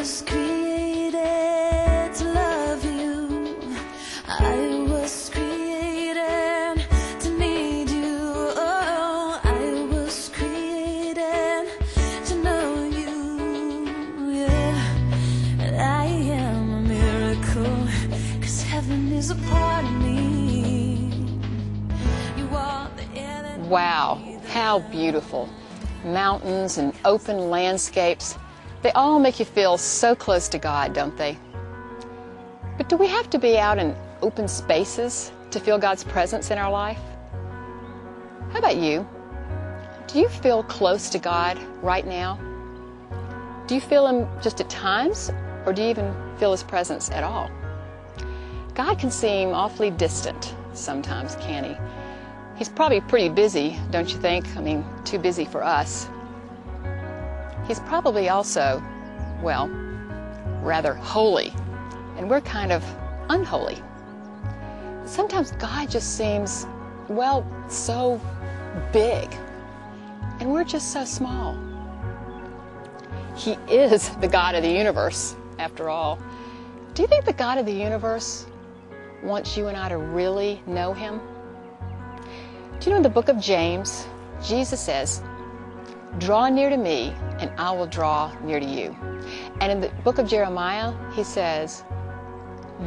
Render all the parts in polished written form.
was created to love you. I was created to need you. Oh, I was created to know you. Yeah, and I am a miracle, 'cause heaven is a part of me. You are the air that Wow, how beautiful. Mountains and open landscapes, they all make you feel so close to God, don't they? But do we have to be out in open spaces to feel God's presence in our life? How about you? Do you feel close to God right now? Do you feel Him just at times, or do you even feel His presence at all? God can seem awfully distant sometimes, can't He? He's probably pretty busy, don't you think? I mean, too busy for us. He's probably also, well, rather holy, and we're kind of unholy. Sometimes God just seems, well, so big, and we're just so small. He is the God of the universe, after all. Do you think the God of the universe wants you and I to really know Him? Do you know in the book of James, Jesus says, "Draw near to me, and I will draw near to you." And in the book of Jeremiah, He says,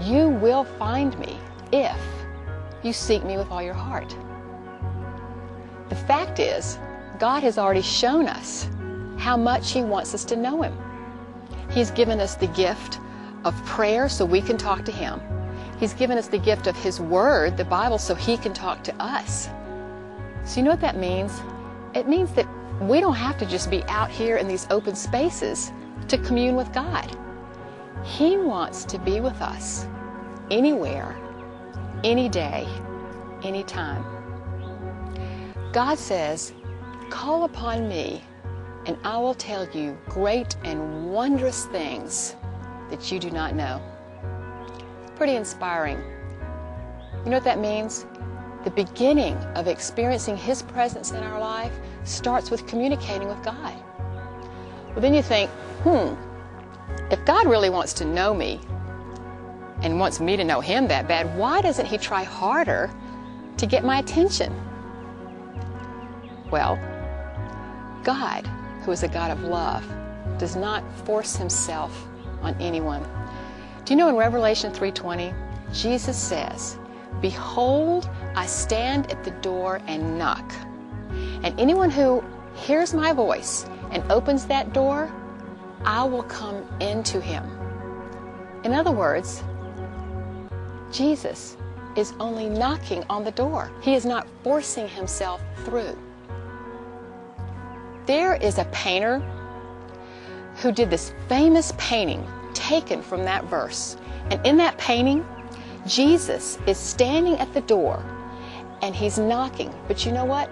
"You will find me if you seek me with all your heart." The fact is, God has already shown us how much He wants us to know Him. He's given us the gift of prayer so we can talk to Him. He's given us the gift of His Word, the Bible, so He can talk to us. So you know what that means? It means that we don't have to just be out here in these open spaces to commune with God. He wants to be with us anywhere, any day, anytime. God says, "Call upon me, and I will tell you great and wondrous things that you do not know." Pretty inspiring. You know what that means? The beginning of experiencing His presence in our life starts with communicating with God. Well, then you think, if God really wants to know me and wants me to know Him that bad, why doesn't He try harder to get my attention? Well, God, who is a God of love, does not force Himself on anyone. Do you know in Revelation 3:20, Jesus says, "Behold, I stand at the door and knock. And anyone who hears my voice and opens that door, I will come into him." In other words, Jesus is only knocking on the door. He is not forcing Himself through. There is a painter who did this famous painting taken from that verse. And in that painting, Jesus is standing at the door and He's knocking. But you know what?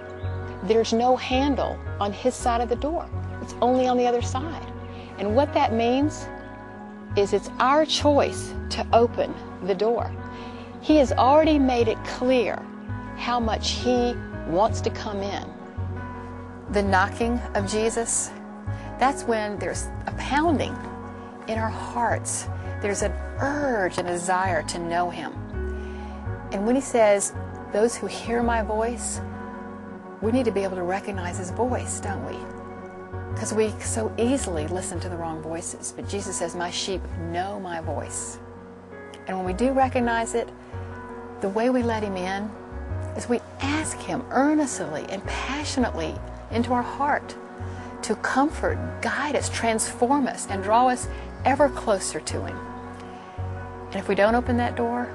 There's no handle on His side of the door. It's only on the other side. And what that means is it's our choice to open the door. He has already made it clear how much He wants to come in. The knocking of Jesus, that's when there's a pounding in our hearts. There's an urge and a desire to know Him. And when He says, "Those who hear my voice," we need to be able to recognize His voice, don't we? Because we so easily listen to the wrong voices. But Jesus says, "My sheep know my voice." And when we do recognize it, the way we let Him in is we ask Him earnestly and passionately into our heart to comfort, guide us, transform us, and draw us ever closer to Him. And if we don't open that door,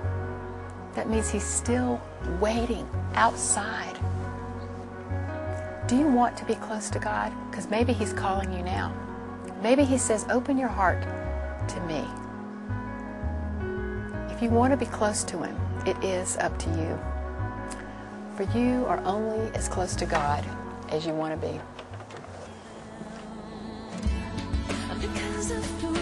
that means He's still waiting outside. Do you want to be close to God? Because maybe He's calling you now. Maybe He says, "Open your heart to me." If you want to be close to Him, it is up to you. For you are only as close to God as you want to be. because of who